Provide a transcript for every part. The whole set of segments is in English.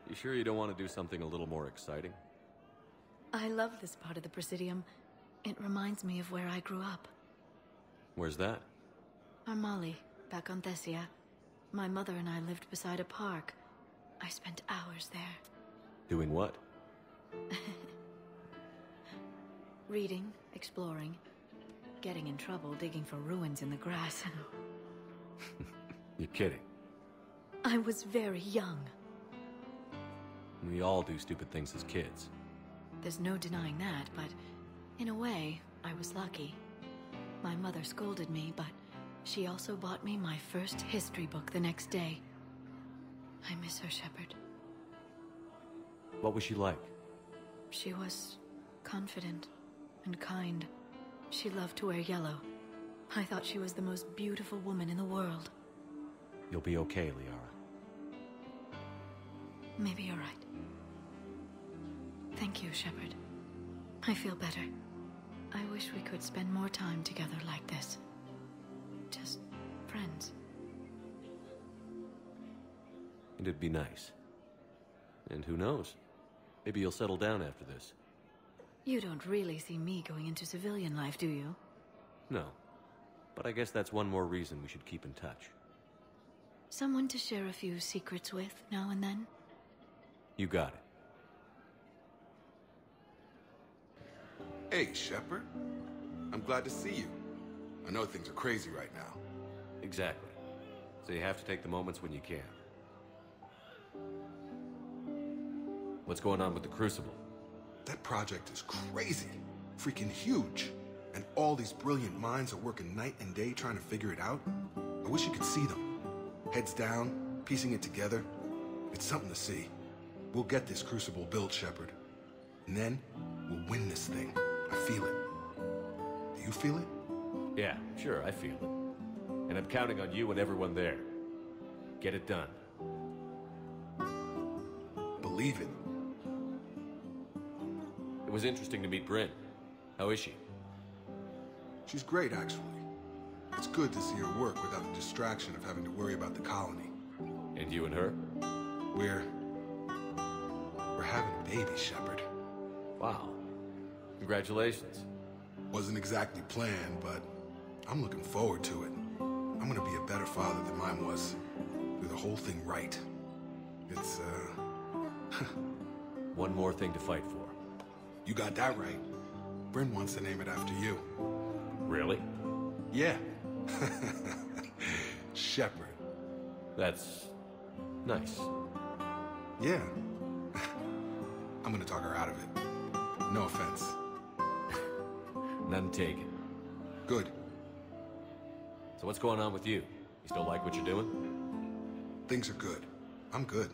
You sure you don't want to do something a little more exciting? I love this part of the Presidium. It reminds me of where I grew up. Where's that? Armali, back on Thessia. My mother and I lived beside a park. I spent hours there. Doing what? Reading, exploring, getting in trouble digging for ruins in the grass. You're kidding. I was very young. We all do stupid things as kids. There's no denying that, but in a way, I was lucky. My mother scolded me, but she also bought me my first history book the next day. I miss her, Shepard. What was she like? She was confident and kind. She loved to wear yellow. I thought she was the most beautiful woman in the world. You'll be okay, Liara. Maybe you're right. Thank you, Shepard. I feel better. I wish we could spend more time together like this. Just friends. It'd be nice. And who knows? Maybe you'll settle down after this. You don't really see me going into civilian life, do you? No. But I guess that's one more reason we should keep in touch. Someone to share a few secrets with now and then? You got it. Hey, Shepard. I'm glad to see you. I know things are crazy right now. Exactly. So you have to take the moments when you can. What's going on with the Crucible? That project is crazy. Freaking huge. And all these brilliant minds are working night and day trying to figure it out. I wish you could see them. Heads down, piecing it together. It's something to see. We'll get this Crucible built, Shepard. And then, we'll win this thing. I feel it. Do you feel it? Yeah, sure, I feel it. And I'm counting on you and everyone there. Get it done. Believe it. It was interesting to meet Bryn. How is she? She's great, actually. It's good to see her work without the distraction of having to worry about the colony. And you and her? We're having a baby, Shepard. Wow. Congratulations. Wasn't exactly planned, but I'm looking forward to it. I'm gonna be a better father than mine was. Do the whole thing right. It's, One more thing to fight for. You got that right. Bryn wants to name it after you. Really? Yeah. Shepard. That's nice. Yeah. I'm gonna talk her out of it. No offense. None taken. Good. So what's going on with you? You still like what you're doing? Things are good. I'm good.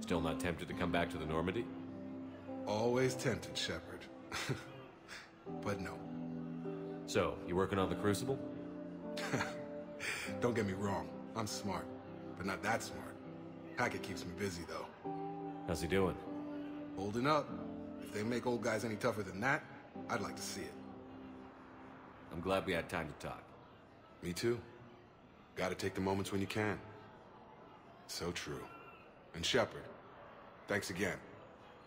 Still not tempted to come back to the Normandy? Always tempted, Shepard. But no. So, you working on the Crucible? Don't get me wrong. I'm smart. But not that smart. Hackett keeps me busy, though. How's he doing? Holding up. If they make old guys any tougher than that, I'd like to see it. I'm glad we had time to talk. Me too. Gotta take the moments when you can. So true. And Shepard, thanks again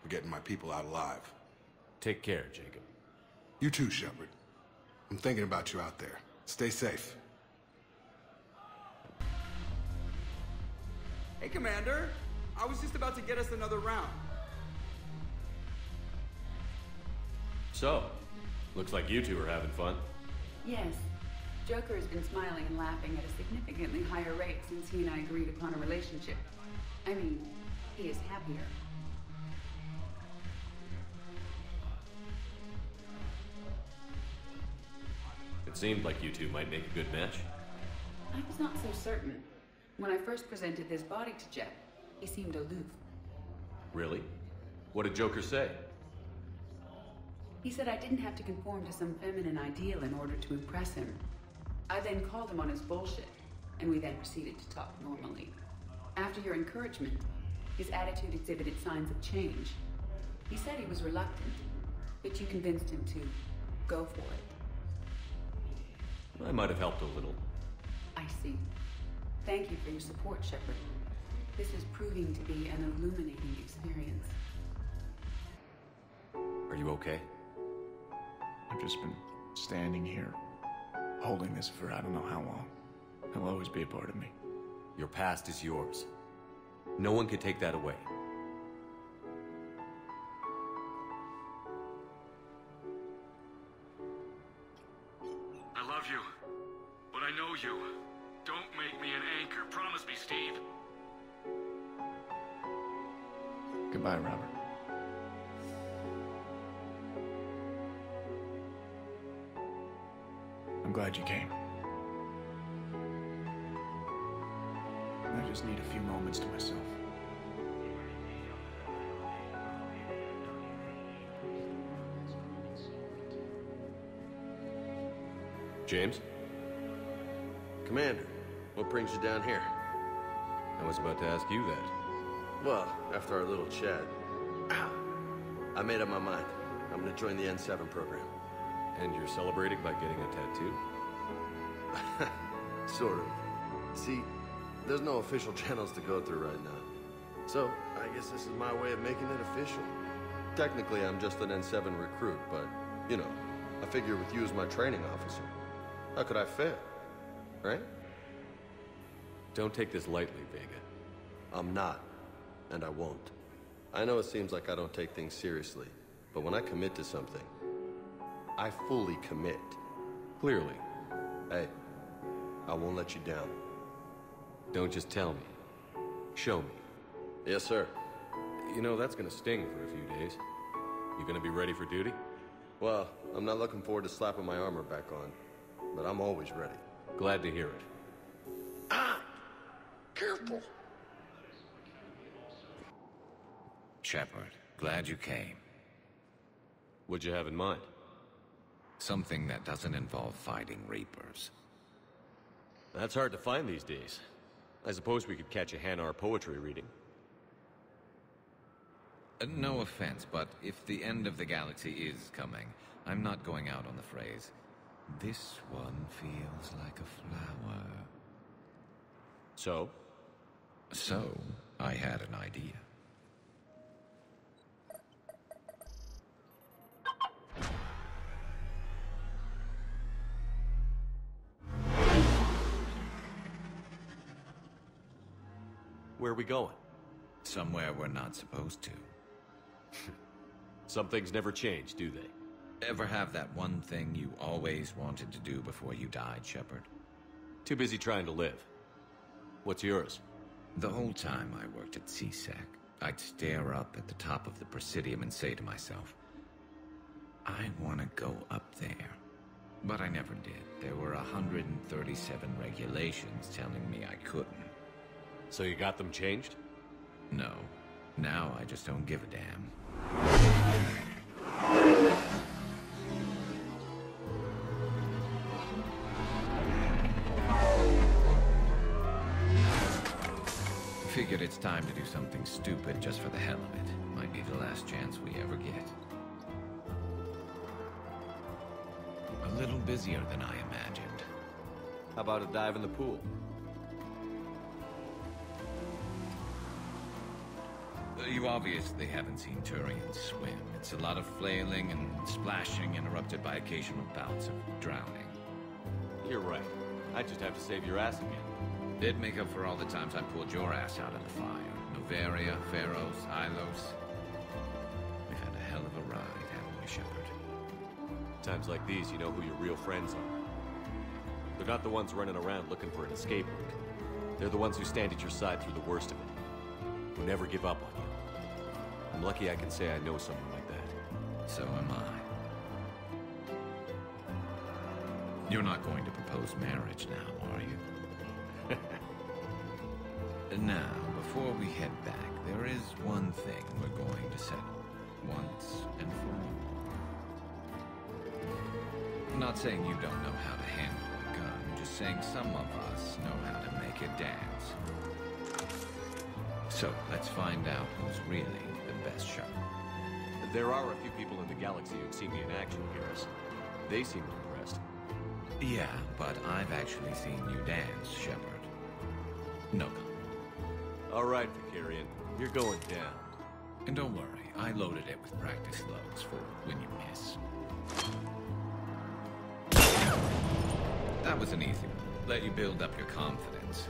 for getting my people out alive. Take care, Jacob. You too, Shepard. I'm thinking about you out there. Stay safe. Hey, Commander. I was just about to get us another round. So, looks like you two are having fun. Yes. Joker has been smiling and laughing at a significantly higher rate since he and I agreed upon a relationship. I mean, he is happier. It seemed like you two might make a good match. I was not so certain. When I first presented this body to Jeff, he seemed aloof. Really? What did Joker say? He said I didn't have to conform to some feminine ideal in order to impress him. I then called him on his bullshit, and we then proceeded to talk normally. After your encouragement, his attitude exhibited signs of change. He said he was reluctant, but you convinced him to go for it. I might have helped a little. I see. Thank you for your support, Shepard. This is proving to be an illuminating experience. Are you okay? I've just been standing here, holding this for I don't know how long. It'll always be a part of me. Your past is yours. No one can take that away. I love you, but I know you. Don't make me an anchor. Promise me, Steve. Goodbye, Robert. I'm glad you came. I just need a few moments to myself. James? Commander, what brings you down here? I was about to ask you that. Well, after our little chat, I made up my mind. I'm gonna join the N7 program. And you're celebrating by getting a tattoo? Sort of. See, there's no official channels to go through right now. So, I guess this is my way of making it official. Technically, I'm just an N7 recruit, but, you know, I figure with you as my training officer, how could I fail? Right? Don't take this lightly, Vega. I'm not, and I won't. I know it seems like I don't take things seriously, but when I commit to something, I fully commit. Clearly. Hey, I won't let you down. Don't just tell me. Show me. Yes, sir. You know, that's gonna sting for a few days. You gonna be ready for duty? Well, I'm not looking forward to slapping my armor back on, but I'm always ready. Glad to hear it. Careful. Shepard, glad you came. What'd you have in mind? Something that doesn't involve fighting Reapers. That's hard to find these days. I suppose we could catch a Hanar poetry reading. No offense, but if the end of the galaxy is coming, I'm not going out on the phrase, "This one feels like a flower." So? So, I had an idea. Where are we going? Somewhere we're not supposed to. Some things never change, do they? Ever have that one thing you always wanted to do before you died, Shepard? Too busy trying to live. What's yours? The whole time I worked at CSEC, I'd stare up at the top of the Presidium and say to myself, I want to go up there. But I never did. There were 137 regulations telling me I couldn't. So you got them changed? No. Now I just don't give a damn. Figured it's time to do something stupid just for the hell of it. Might be the last chance we ever get. A little busier than I imagined. How about a dive in the pool? You obviously haven't seen Turians swim. It's a lot of flailing and splashing, interrupted by occasional bouts of drowning. You're right. I just have to save your ass again. Did make up for all the times I pulled your ass out of the fire. Novaria, Pharos, Ilos. We've had a hell of a ride, haven't we, Shepard? Times like these, you know who your real friends are. They're not the ones running around looking for an escape route. They're the ones who stand at your side through the worst of it. Who never give up on you. I'm lucky I can say I know someone like that. So am I. You're not going to propose marriage now, are you? Now, before we head back, there is one thing we're going to settle. Once and for all. I'm not saying you don't know how to handle a gun, just saying some of us know how to make it dance. So, let's find out who's really the best shot. There are a few people in the galaxy who've seen me in action, Garrus. They seemed impressed. Yeah, but I've actually seen you dance, Shepard. No comment. All right, Vicarian. You're going down. And don't worry, I loaded it with practice loads for when you miss. That was an easy one. Let you build up your confidence.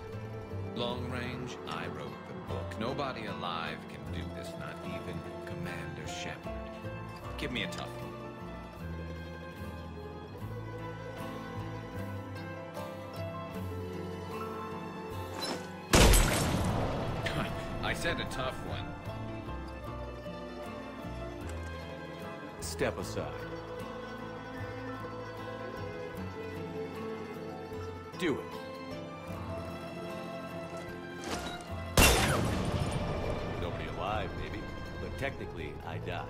Long range, I wrote the book. Nobody alive can do this, not even Commander Shepard. Give me a tough one. I said a tough one. Step aside. Do it. Nobody alive, maybe. But technically, I died.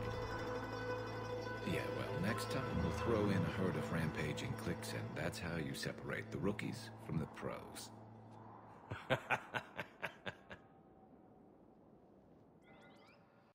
Yeah, well, next time we'll throw in a herd of rampaging cliques, and that's how you separate the rookies from the pros.